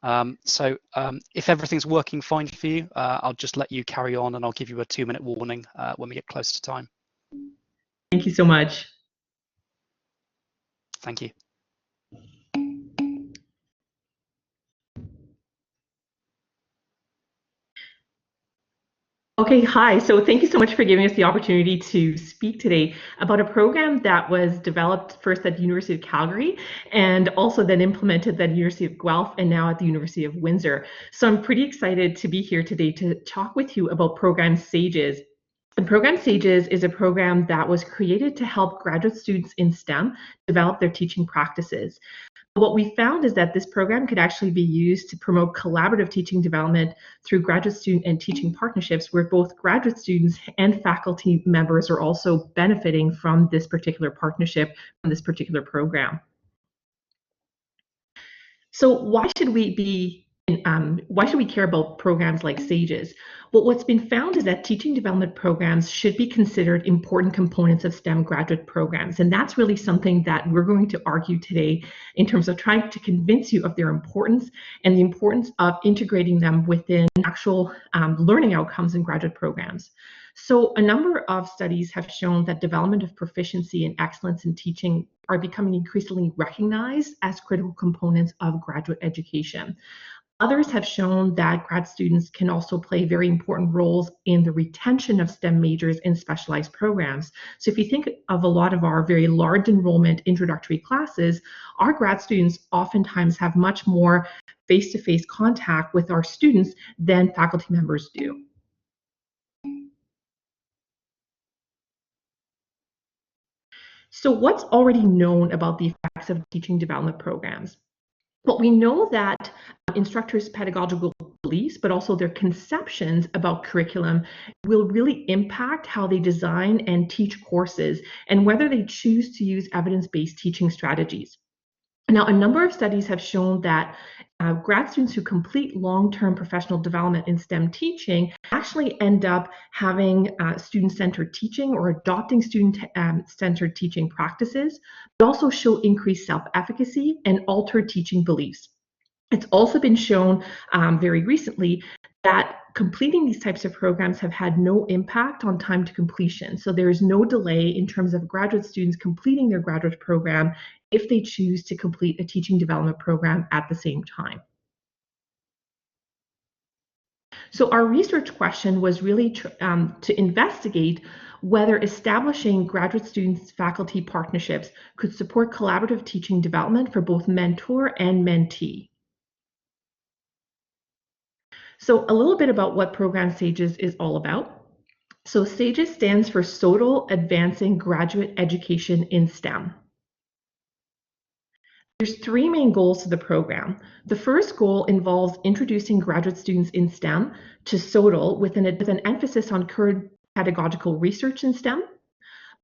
If everything's working fine for you, I'll just let you carry on, and I'll give you a 2-minute warning when we get close to time. Thank you so much. Thank you. Okay, hi. So thank you so much for giving us the opportunity to speak today about a program that was developed first at the University of Calgary and also then implemented at the University of Guelph and now at the University of Windsor. So I'm pretty excited to be here today to talk with you about program SAGES. And program SAGES is a program that was created to help graduate students in STEM develop their teaching practices. What we found is that this program could actually be used to promote collaborative teaching development through graduate student and teaching partnerships where both graduate students and faculty members are also benefiting from this particular partnership, from this particular program. So why should we care about programs like SAGES? Well, what's been found is that teaching development programs should be considered important components of STEM graduate programs. And that's really something that we're going to argue today in terms of trying to convince you of their importance and the importance of integrating them within actual learning outcomes in graduate programs. So a number of studies have shown that development of proficiency and excellence in teaching are becoming increasingly recognized as critical components of graduate education. Others have shown that grad students can also play very important roles in the retention of STEM majors in specialized programs. So if you think of a lot of our very large enrollment introductory classes, our grad students oftentimes have much more face-to-face contact with our students than faculty members do. So what's already known about the effects of teaching development programs? Well, we know that instructors' pedagogical beliefs, but also their conceptions about curriculum will really impact how they design and teach courses and whether they choose to use evidence-based teaching strategies. Now, a number of studies have shown that grad students who complete long-term professional development in STEM teaching actually end up having student-centered teaching or adopting student-centered teaching practices, but also show increased self-efficacy and altered teaching beliefs. It's also been shown very recently that completing these types of programs have had no impact on time to completion. So there is no delay in terms of graduate students completing their graduate program if they choose to complete a teaching development program at the same time. So our research question was really to investigate whether establishing graduate students faculty partnerships could support collaborative teaching development for both mentor and mentee. So a little bit about what program SAGES is all about. So SAGES stands for SoTL Advancing Graduate Education in STEM. There's 3 main goals to the program. The first goal involves introducing graduate students in STEM to SoTL with an emphasis on current pedagogical research in STEM,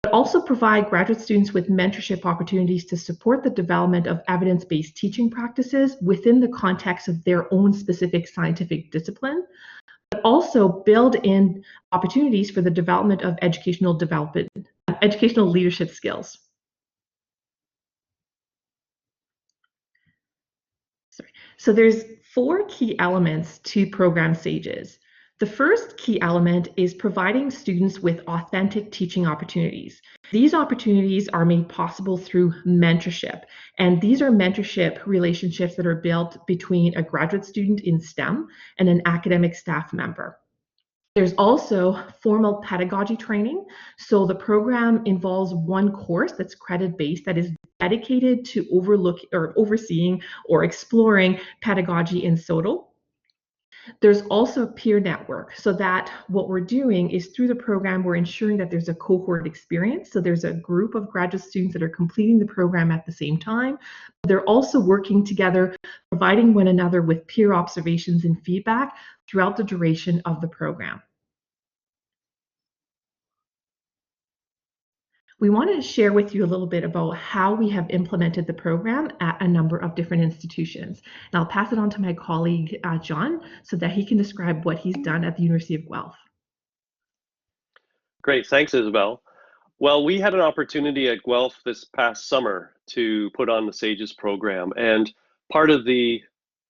but also provide graduate students with mentorship opportunities to support the development of evidence-based teaching practices within the context of their own specific scientific discipline, but also build in opportunities for the development of educational leadership skills. So there's 4 key elements to program SAGES. The first key element is providing students with authentic teaching opportunities. These opportunities are made possible through mentorship, and these are mentorship relationships that are built between a graduate student in STEM and an academic staff member. There's also formal pedagogy training. So the program involves one course that's credit-based that is dedicated to overseeing or exploring pedagogy in SoTL. There's also a peer network, so that what we're doing is through the program, we're ensuring that there's a cohort experience. So there's a group of graduate students that are completing the program at the same time. They're also working together, providing one another with peer observations and feedback throughout the duration of the program. We want to share with you a little bit about how we have implemented the program at a number of different institutions. And I'll pass it on to my colleague, John, so that he can describe what he's done at the University of Guelph. Great, thanks, Isabelle. Well, we had an opportunity at Guelph this past summer to put on the SAGES program, and part of the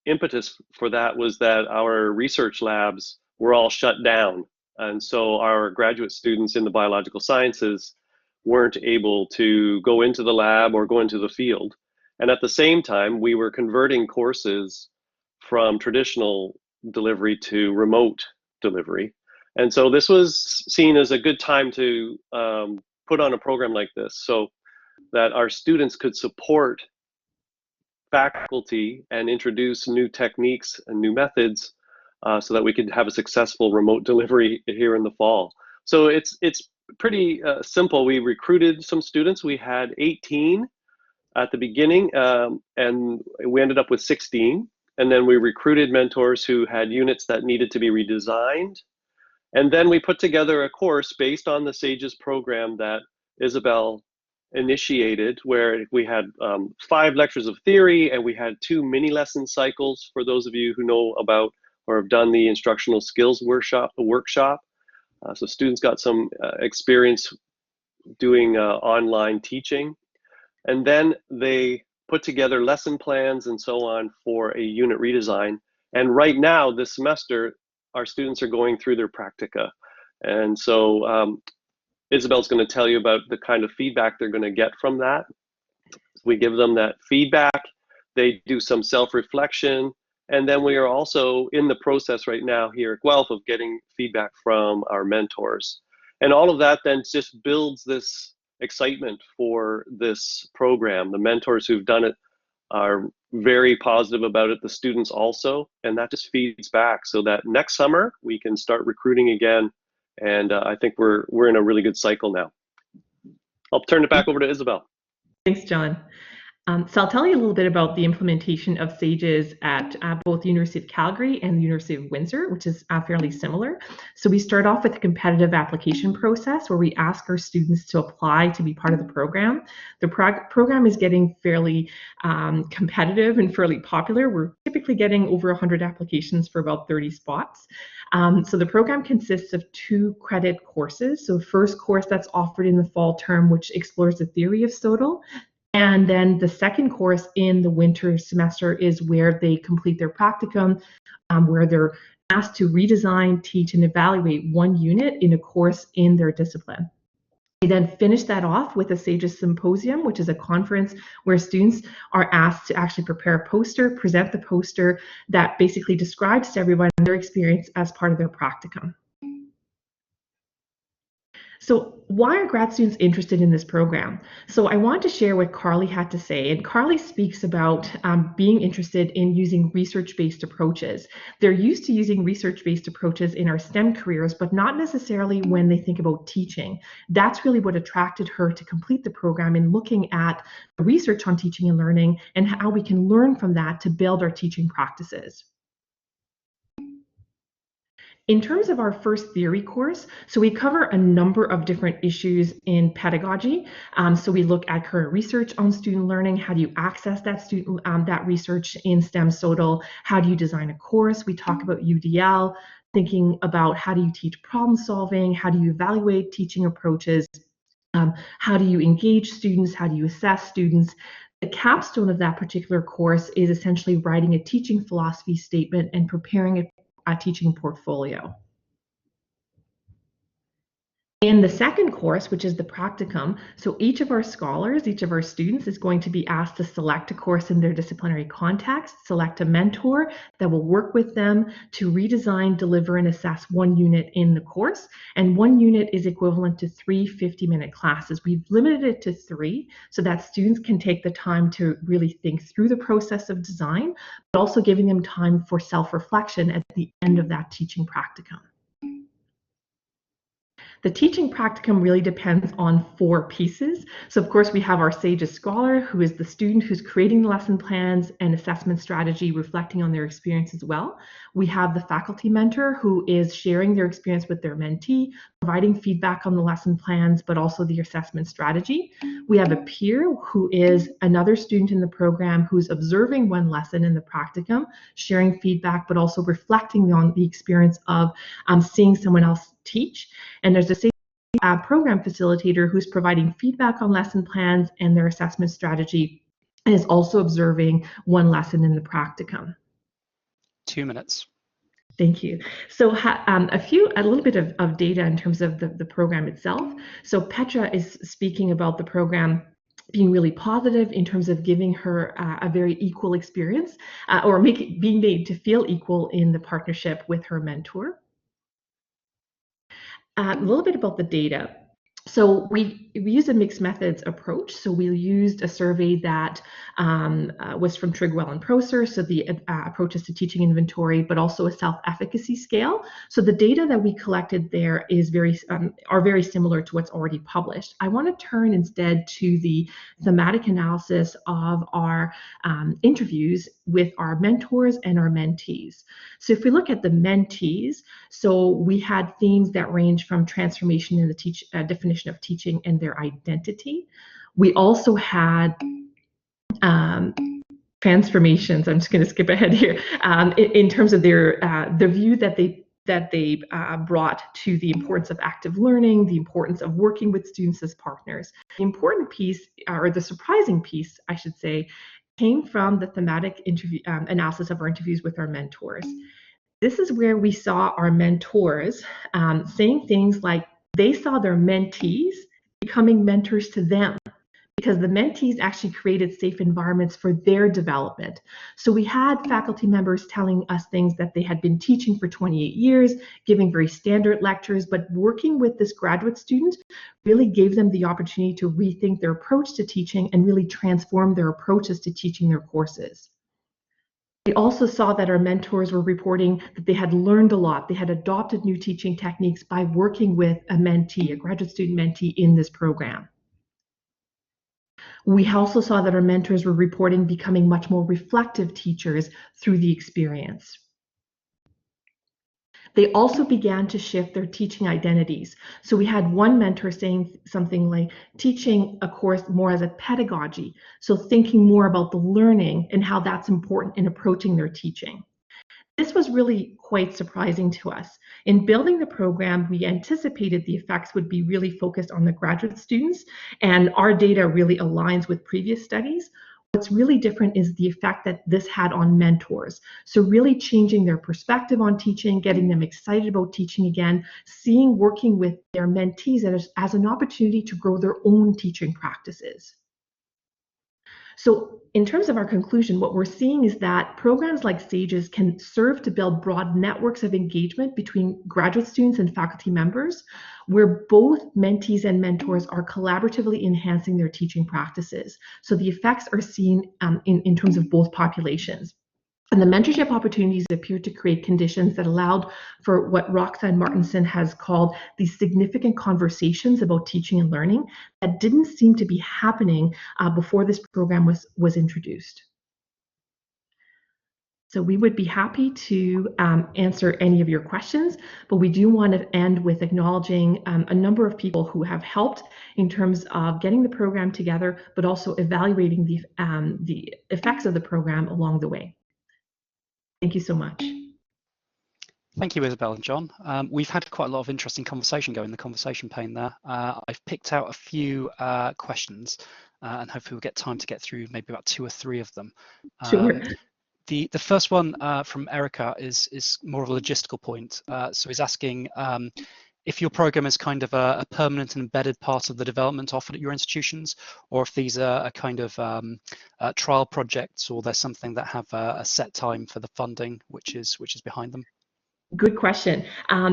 impetus for that was that our research labs were all shut down. And so our graduate students in the biological sciences weren't able to go into the lab or go into the field. And at the same time, we were converting courses from traditional delivery to remote delivery. And so this was seen as a good time to put on a program like this so that our students could support faculty and introduce new techniques and new methods so that we could have a successful remote delivery here in the fall. So it's pretty simple. We recruited some students. We had 18 at the beginning, and we ended up with 16. And then we recruited mentors who had units that needed to be redesigned. And then we put together a course based on the SAGES program that Isabelle initiated, where we had 5 lectures of theory, and we had 2 mini lesson cycles for those of you who know about or have done the instructional skills workshop. So students got some experience doing online teaching. And then they put together lesson plans and so on for a unit redesign. And right now, this semester, our students are going through their practica. And so Isabelle's going to tell you about the kind of feedback they're going to get from that. We give them that feedback. They do some self-reflection. And then we are also in the process right now here at Guelph of getting feedback from our mentors. And all of that then just builds this excitement for this program. The mentors who've done it are very positive about it, the students also, and that just feeds back so that next summer we can start recruiting again. And I think we're in a really good cycle now. I'll turn it back over to Isabelle. Thanks, John. So I'll tell you a little bit about the implementation of SAGES at both the University of Calgary and the University of Windsor, which is fairly similar. So we start off with a competitive application process where we ask our students to apply to be part of the program. The program is getting fairly competitive and fairly popular. We're typically getting over 100 applications for about 30 spots. So the program consists of 2 credit courses. So the first course that's offered in the fall term, which explores the theory of SoTL. And then the second course in the winter semester is where they complete their practicum, where they're asked to redesign, teach, and evaluate 1 unit in a course in their discipline. We then finish that off with a SAGES symposium, which is a conference where students are asked to actually prepare a poster, present the poster that basically describes to everyone their experience as part of their practicum. So why are grad students interested in this program? So I want to share what Carly had to say, and Carly speaks about being interested in using research-based approaches. They're used to using research-based approaches in our STEM careers, but not necessarily when they think about teaching. That's really what attracted her to complete the program in looking at research on teaching and learning and how we can learn from that to build our teaching practices. In terms of our first theory course, so we cover a number of different issues in pedagogy. So we look at current research on student learning. How do you access that research in STEM SoTL? How do you design a course? We talk about UDL, thinking about how do you teach problem solving? How do you evaluate teaching approaches? How do you engage students? How do you assess students? The capstone of that particular course is essentially writing a teaching philosophy statement and preparing a teaching portfolio. In the second course, which is the practicum, so each of our scholars, each of our students is going to be asked to select a course in their disciplinary context, select a mentor that will work with them to redesign, deliver, and assess 1 unit in the course. And 1 unit is equivalent to 3 50-minute classes. We've limited it to 3 so that students can take the time to really think through the process of design, but also giving them time for self-reflection at the end of that teaching practicum. The teaching practicum really depends on 4 pieces. So of course we have our SAGES scholar, who is the student who's creating the lesson plans and assessment strategy, reflecting on their experience as well. We have the faculty mentor, who is sharing their experience with their mentee, providing feedback on the lesson plans, but also the assessment strategy. We have a peer, who is another student in the program who's observing 1 lesson in the practicum, sharing feedback, but also reflecting on the experience of seeing someone else teach. And there's a program facilitator who's providing feedback on lesson plans and their assessment strategy, and is also observing 1 lesson in the practicum. 2 minutes. Thank you. So a little bit of data in terms of the program itself. So Petra is speaking about the program being really positive in terms of giving her a very equal experience or being made to feel equal in the partnership with her mentor. A little bit about the data. So we used a mixed methods approach. So we used a survey that was from Trigwell and Proser, so the approaches to teaching inventory, but also a self-efficacy scale. So the data that we collected there is are very similar to what's already published. I want to turn instead to the thematic analysis of our interviews with our mentors and our mentees. So if we look at the mentees, so we had themes that range from transformation in the definition of teaching and their identity. We also had transformations. I'm just going to skip ahead here in terms of their the view that they brought to the importance of active learning, the importance of working with students as partners. The important piece, or the surprising piece, I should say, came from the thematic interview analysis of our interviews with our mentors. This is where we saw our mentors saying things like they saw their mentees becoming mentors to them because the mentees actually created safe environments for their development. So we had faculty members telling us things that they had been teaching for 28 years, giving very standard lectures, but working with this graduate student really gave them the opportunity to rethink their approach to teaching and really transform their approaches to teaching their courses. We also saw that our mentors were reporting that they had learned a lot. They had adopted new teaching techniques by working with a mentee, a graduate student mentee in this program. We also saw that our mentors were reporting becoming much more reflective teachers through the experience. They also began to shift their teaching identities. So we had one mentor saying something like teaching a course more as a pedagogy. So thinking more about the learning and how that's important in approaching their teaching. This was really quite surprising to us. In building the program, we anticipated the effects would be really focused on the graduate students, and our data really aligns with previous studies. What's really different is the effect that this had on mentors. So really changing their perspective on teaching, getting them excited about teaching again, seeing working with their mentees as an opportunity to grow their own teaching practices. So in terms of our conclusion, what we're seeing is that programs like SAGES can serve to build broad networks of engagement between graduate students and faculty members, where both mentees and mentors are collaboratively enhancing their teaching practices. So the effects are seen in terms of both populations. And the mentorship opportunities appear to create conditions that allowed for what Roxanne Martinson has called these significant conversations about teaching and learning that didn't seem to be happening before this program was introduced. So we would be happy to answer any of your questions, but we do want to end with acknowledging a number of people who have helped in terms of getting the program together, but also evaluating the effects of the program along the way. Thank you so much. Thank you, Isabelle and John. We've had quite a lot of interesting conversation going in the conversation pane there. I've picked out a few questions and hopefully we'll get time to get through maybe about 2 or 3 of them. Sure. The first one from Erica is more of a logistical point. So he's asking if your program is kind of a permanent and embedded part of the development offered at your institutions, or if these are a kind of trial projects, or there's something that have a set time for the funding, which is behind them. Good question.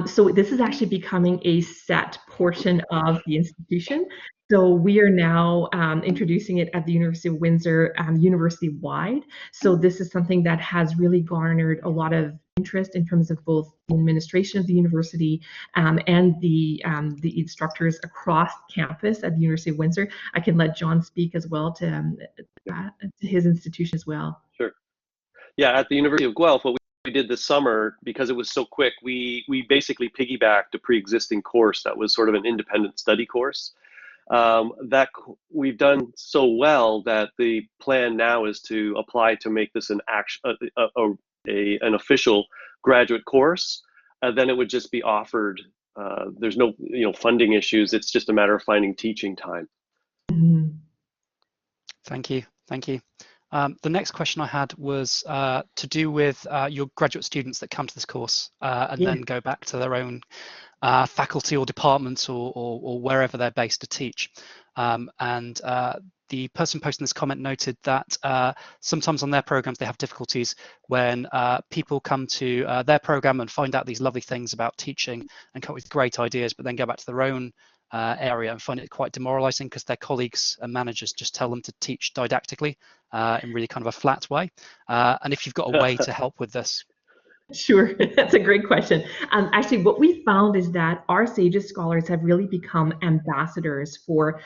So this is actually becoming a set portion of the institution. So we are now introducing it at the University of Windsor, university-wide. So this is something that has really garnered a lot of interest in terms of both the administration of the university and the instructors across campus at the University of Windsor. I can let John speak as well to his institution as well. Sure. Yeah, at the University of Guelph, what we did this summer, because it was so quick, we basically piggybacked a pre-existing course that was sort of an independent study course. That we've done so well that the plan now is to apply to make this an official graduate course. Then it would just be offered. There's no funding issues. It's just a matter of finding teaching time. Mm-hmm. Thank you. The next question I had was to do with your graduate students that come to this course and Yeah. then go back to their own faculty or departments or wherever they're based to teach. And the person posting this comment noted that sometimes on their programs they have difficulties when people come to their program and find out these lovely things about teaching and come up with great ideas, but then go back to their own area and find it quite demoralizing because their colleagues and managers just tell them to teach didactically in really kind of a flat way. And if you've got a way to help with this. Sure, that's a great question. Actually, what we found is that our SAGES scholars have really become ambassadors for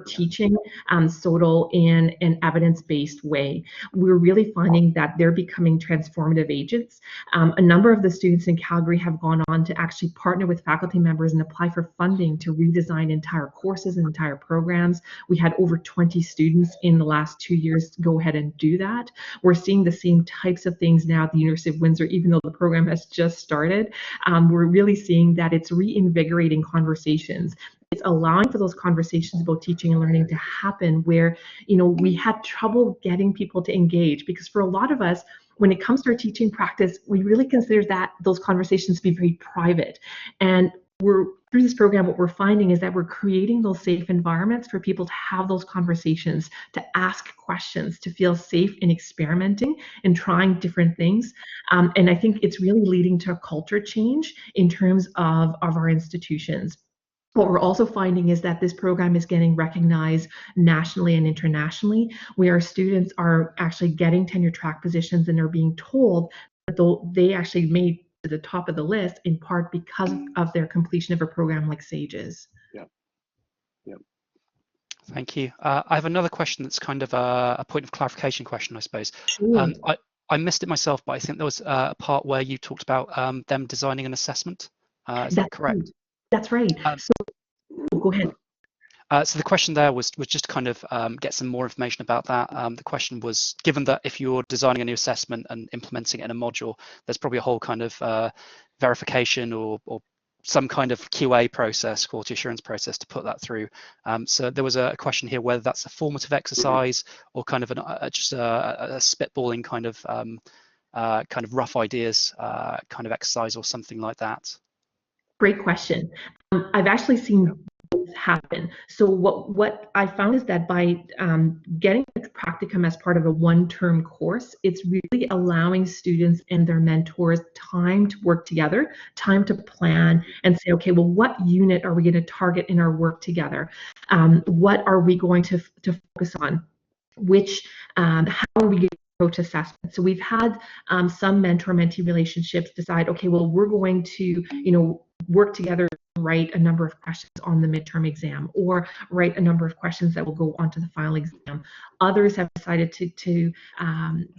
teaching SoTL in an evidence-based way. We're really finding that they're becoming transformative agents. A number of the students in Calgary have gone on to actually partner with faculty members and apply for funding to redesign entire courses and entire programs. We had over 20 students in the last 2 years go ahead and do that. We're seeing the same types of things now at the University of Windsor, even though the program has just started. We're really seeing that it's reinvigorating conversations. It's allowing for those conversations about teaching and learning to happen where, we had trouble getting people to engage, because for a lot of us, when it comes to our teaching practice, we really consider that those conversations to be very private. And through this program, what we're finding is that we're creating those safe environments for people to have those conversations, to ask questions, to feel safe in experimenting and trying different things. And I think it's really leading to a culture change in terms of our institutions. What we're also finding is that this program is getting recognized nationally and internationally, where students are actually getting tenure track positions and are being told that they actually made to the top of the list in part because of their completion of a program like SAGES. Yeah. Yeah. Thank you. I have another question that's kind of a point of clarification question, I suppose. Sure. I missed it myself, but I think there was a part where you talked about them designing an assessment. Is that correct? Right. That's right. So go ahead. So the question there was just to kind of get some more information about that. The question was, given that if you're designing a new assessment and implementing it in a module, there's probably a whole kind of verification or some kind of QA process, quality assurance process to put that through. So there was a question here whether that's a formative exercise or kind of just a spitballing kind of rough ideas kind of exercise or something like that. Great question. I've actually seen both happen. So what I found is that by getting the practicum as part of a one-term course, it's really allowing students and their mentors time to work together, time to plan and say, okay, well, what unit are we going to target in our work together? What are we going to focus on? How are we going to approach assessment? So we've had some mentor-mentee relationships decide, okay, well, we're going to, work together to write a number of questions on the midterm exam or write a number of questions that will go onto the final exam. Others have decided to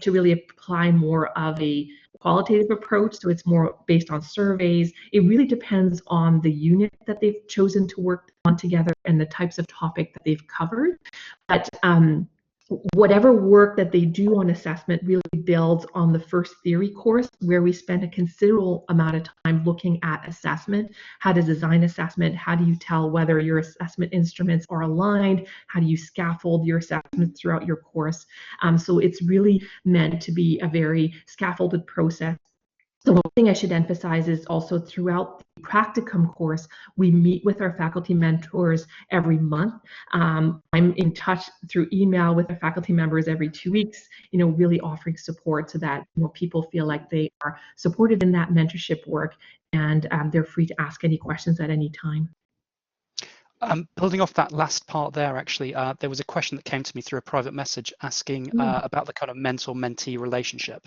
really apply more of a qualitative approach, so it's more based on surveys. It really depends on the unit that they've chosen to work on together and the types of topic that they've covered. But whatever work that they do on assessment really builds on the first theory course, where we spend a considerable amount of time looking at assessment, how to design assessment, how do you tell whether your assessment instruments are aligned, how do you scaffold your assessment throughout your course. So it's really meant to be a very scaffolded process. The one thing I should emphasize is also throughout the practicum course, we meet with our faculty mentors every month. I'm in touch through email with our faculty members every 2 weeks, really offering support so that people feel like they are supported in that mentorship work, and they're free to ask any questions at any time. Building off that last part there, actually, there was a question that came to me through a private message asking about the kind of mentor-mentee relationship.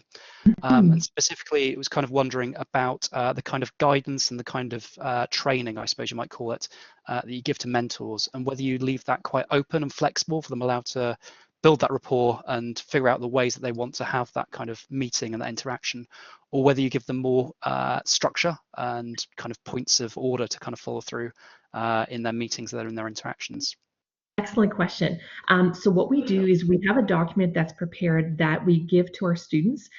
And specifically, it was kind of wondering about the kind of guidance and the kind of training, I suppose you might call it, that you give to mentors, and whether you leave that quite open and flexible for them allowed to build that rapport and figure out the ways that they want to have that kind of meeting and that interaction, or whether you give them more structure and kind of points of order to kind of follow through in their meetings, that are in their interactions. Excellent question. So what we do is we have a document that's prepared that we give to our students.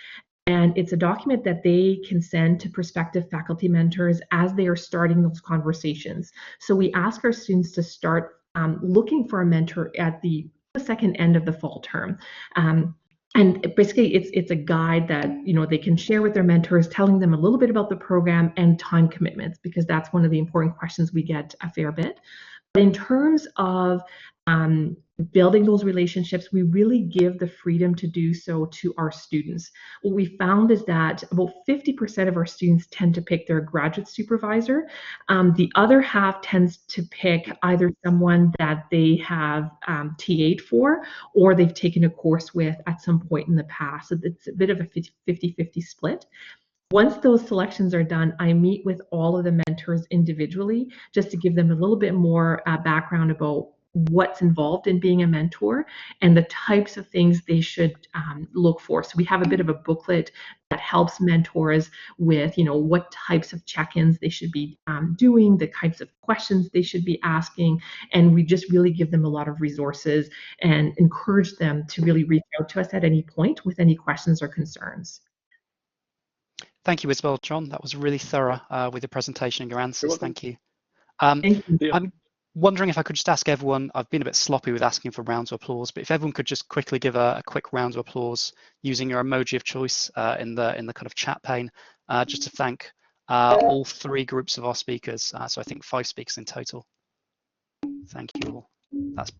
And it's a document that they can send to prospective faculty mentors as they are starting those conversations. So we ask our students to start looking for a mentor at the second end of the fall term. And basically, it's a guide that they can share with their mentors, telling them a little bit about the program and time commitments, because that's one of the important questions we get a fair bit. But in terms of building those relationships, we really give the freedom to do so to our students. What we found is that about 50% of our students tend to pick their graduate supervisor. The other half tends to pick either someone that they have TA'd for, or they've taken a course with at some point in the past. So it's a bit of a 50-50 split. Once those selections are done, I meet with all of the mentors individually just to give them a little bit more background about what's involved in being a mentor and the types of things they should look for. So we have a bit of a booklet that helps mentors with, what types of check-ins they should be doing, the types of questions they should be asking, and we just really give them a lot of resources and encourage them to really reach out to us at any point with any questions or concerns. Thank you, Isabelle. John, that was really thorough with your presentation and your answers. Thank you. Thank you. I'm wondering if I could just ask everyone, I've been a bit sloppy with asking for rounds of applause, but if everyone could just quickly give a quick round of applause using your emoji of choice in the kind of chat pane, just to thank all three groups of our speakers. So I think 5 speakers in total. Thank you all. That's